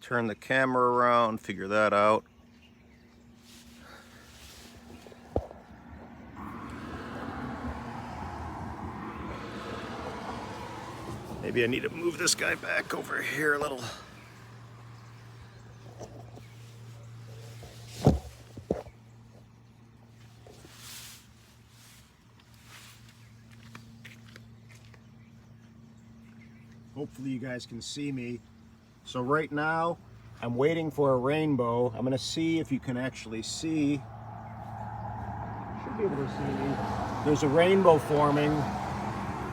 turn the camera around, figure that out. Maybe I need to move this guy back over here a little. Hopefully you guys can see me. So right now, I'm waiting for a rainbow. I'm gonna see if you can actually see. Should be able to see me. There's a rainbow forming.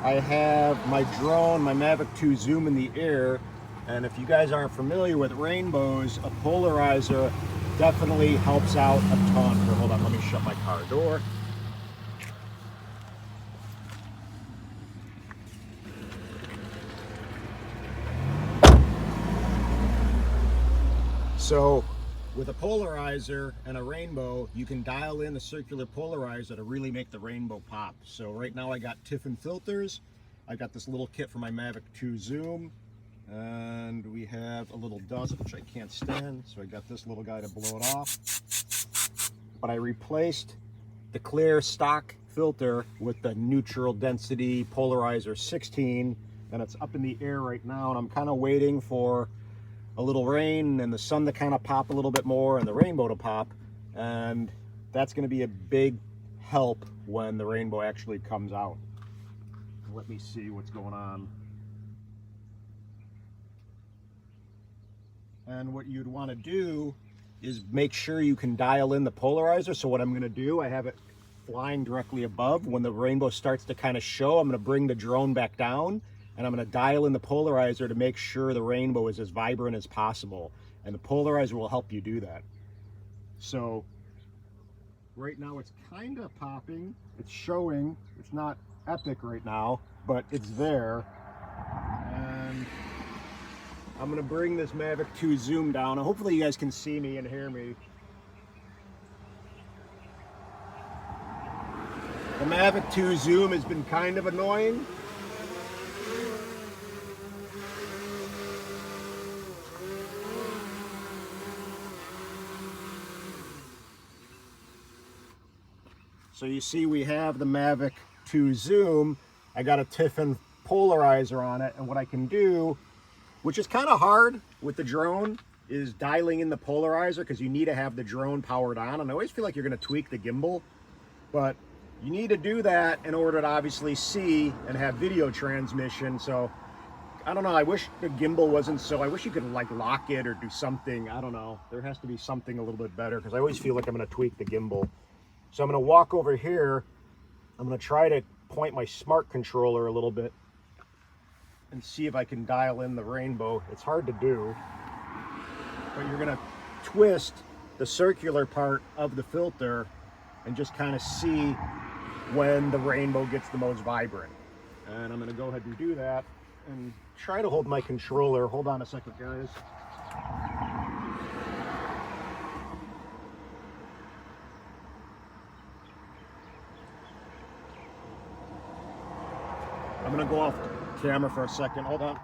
I have my drone, my Mavic 2 Zoom in the air, and if you guys aren't familiar with rainbows, a polarizer definitely helps out a ton. Here, hold on, let me shut my car door. So with a polarizer and a rainbow, you can dial in the circular polarizer to really make the rainbow pop. So right now I got Tiffen Filters. I got this little kit for my Mavic 2 Zoom. And we have a little dust, which I can't stand. So I got this little guy to blow it off. But I replaced the clear stock filter with the neutral density polarizer 16. And it's up in the air right now. And I'm kind of waiting for a little rain and the sun to kind of pop a little bit more and the rainbow to pop, and that's going to be a big help when the rainbow actually comes out. Let me see what's going on. And what you'd want to do is make sure you can dial in the polarizer. So what I'm going to do, I have it flying directly above. When the rainbow starts to kind of show, I'm going to bring the drone back down and I'm going to dial in the polarizer to make sure the rainbow is as vibrant as possible. And the polarizer will help you do that. So right now it's kind of popping. It's showing. It's not epic right now, but it's there. And I'm going to bring this Mavic 2 Zoom down. And hopefully you guys can see me and hear me. The Mavic 2 Zoom has been kind of annoying. So you see we have the Mavic 2 Zoom. I got a Tiffen polarizer on it, and what I can do, which is kind of hard with the drone, is dialing in the polarizer because you need to have the drone powered on. And I always feel like you're going to tweak the gimbal, but you need to do that in order to obviously see and have video transmission. So I don't know, I wish the gimbal wasn't so, I wish you could like lock it or do something. I don't know, there has to be something a little bit better because I always feel like I'm going to tweak the gimbal. So I'm going to walk over here. I'm going to try to point my smart controller a little bit and see if I can dial in the rainbow. It's hard to do, but you're going to twist the circular part of the filter and just kind of see when the rainbow gets the most vibrant. And I'm going to go ahead and do that and try to hold my controller. Hold on a second, guys. I'm going to go off camera for a second. Hold on.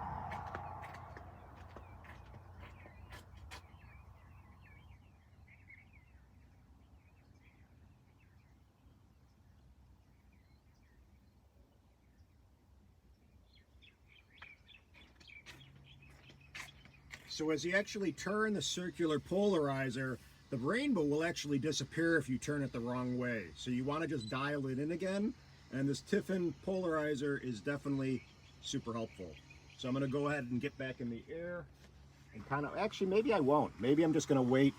So as you actually turn the circular polarizer, the rainbow will actually disappear if you turn it the wrong way. So you want to just dial it in again. And this Tiffen polarizer is definitely super helpful. So I'm going to go ahead and get back in the air and kind of, actually maybe I won't. Maybe I'm just going to wait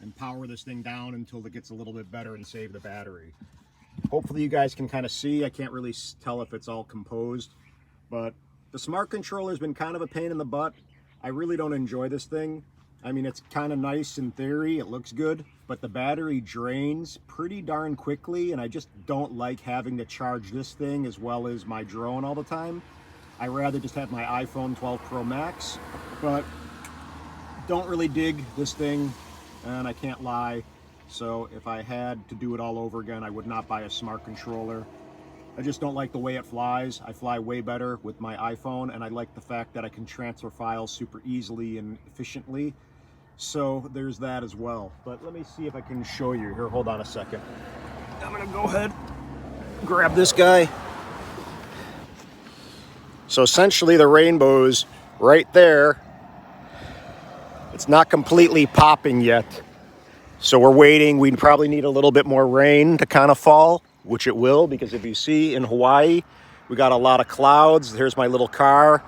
and power this thing down until it gets a little bit better and save the battery. Hopefully you guys can kind of see. I can't really tell if it's all composed, but the smart controller has been kind of a pain in the butt. I really don't enjoy this thing. I mean, it's kind of nice in theory, it looks good, but the battery drains pretty darn quickly, and I just don't like having to charge this thing as well as my drone all the time. I rather just have my iPhone 12 Pro Max, but don't really dig this thing, and I can't lie. So if I had to do it all over again, I would not buy a smart controller. I just don't like the way it flies. I fly way better with my iPhone, and I like the fact that I can transfer files super easily and efficiently. So there's that as well. But let me see if I can show you here. Hold on a second. I'm gonna go ahead, grab this guy. So essentially the rainbow's right there. It's not completely popping yet. So we're waiting. We probably need a little bit more rain to kind of fall, which it will, because if you see in Hawaii, we got a lot of clouds. Here's my little car.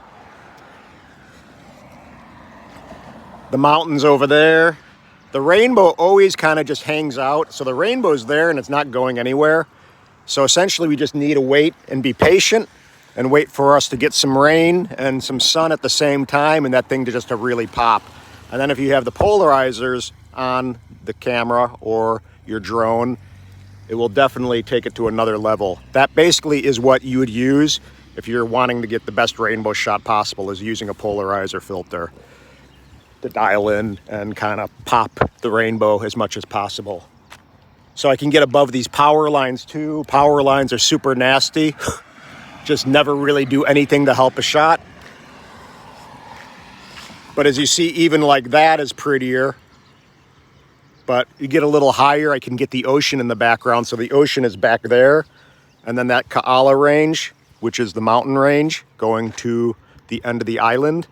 The mountains over there. The rainbow always kind of just hangs out. So the rainbow's there and it's not going anywhere. So essentially we just need to wait and be patient and wait for us to get some rain and some sun at the same time, and that thing to really pop. And then if you have the polarizers on the camera or your drone, it will definitely take it to another level. That basically is what you would use if you're wanting to get the best rainbow shot possible, is using a polarizer filter to dial in and kind of pop the rainbow as much as possible. So I can get above these power lines too. Power lines are super nasty. Just never really do anything to help a shot. But as you see, even like that is prettier. But you get a little higher, I can get the ocean in the background. So the ocean is back there. And then that Ka'ala range, which is the mountain range, going to the end of the island.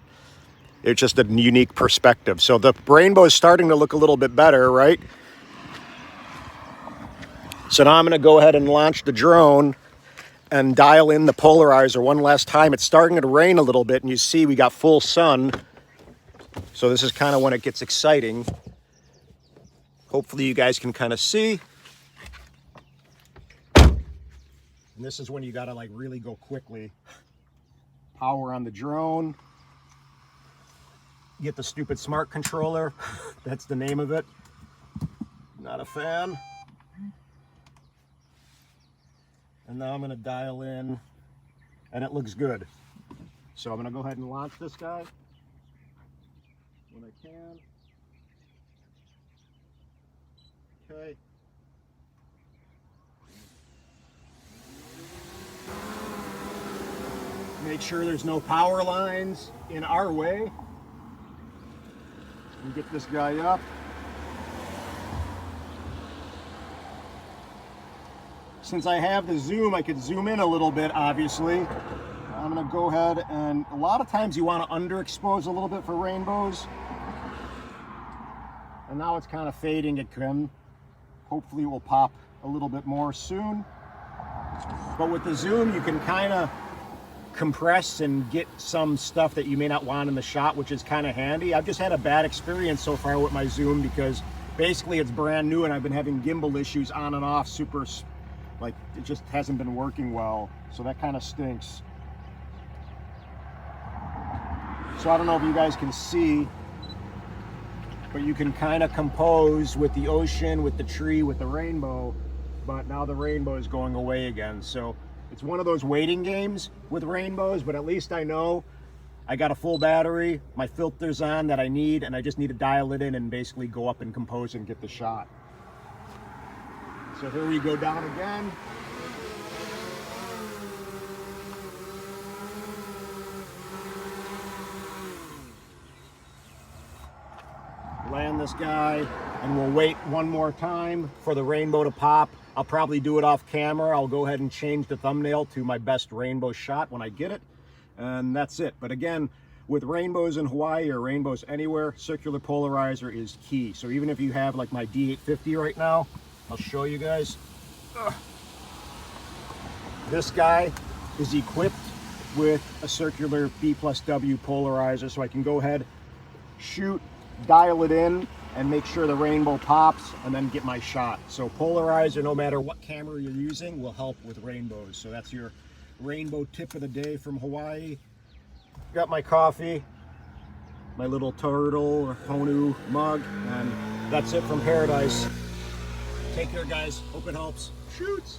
It's just a unique perspective. So the rainbow is starting to look a little bit better, right? So now I'm gonna go ahead and launch the drone and dial in the polarizer one last time. It's starting to rain a little bit, and you see we got full sun. So this is kind of when it gets exciting. Hopefully you guys can kind of see. And this is when you gotta like really go quickly. Power on the drone. Get the stupid smart controller. That's the name of it. Not a fan. And now I'm gonna dial in, and it looks good. So I'm gonna go ahead and launch this guy when I can. Okay. Make sure there's no power lines in our way. And get this guy up. Since I have the zoom, I could zoom in a little bit, obviously. I'm gonna go ahead, and a lot of times you wanna underexpose a little bit for rainbows. And now it's kind of fading again. Hopefully it will pop a little bit more soon. But with the zoom, you can kind of compress and get some stuff that you may not want in the shot, which is kind of handy. I've just had a bad experience so far with my zoom because basically it's brand new and I've been having gimbal issues on and off, like it just hasn't been working well. So that kind of stinks. So I don't know if you guys can see, but you can kind of compose with the ocean, with the tree, with the rainbow, but now the rainbow is going away again. So it's one of those waiting games with rainbows, but at least I know I got a full battery, my filter's on that I need, and I just need to dial it in and basically go up and compose and get the shot. So here we go down again. Land this guy, and we'll wait one more time for the rainbow to pop. I'll probably do it off camera. I'll go ahead and change the thumbnail to my best rainbow shot when I get it, and that's it. But again, with rainbows in Hawaii or rainbows anywhere, circular polarizer is key. So even if you have like my D850 right now, I'll show you guys. This guy is equipped with a circular B+W polarizer, so I can go ahead, shoot, dial it in, and make sure the rainbow pops, and then get my shot. So polarizer, no matter what camera you're using, will help with rainbows. So that's your rainbow tip of the day from Hawaii. Got my coffee, my little turtle or Honu mug, and that's it from paradise. Take care, guys. Hope it helps. Shoots!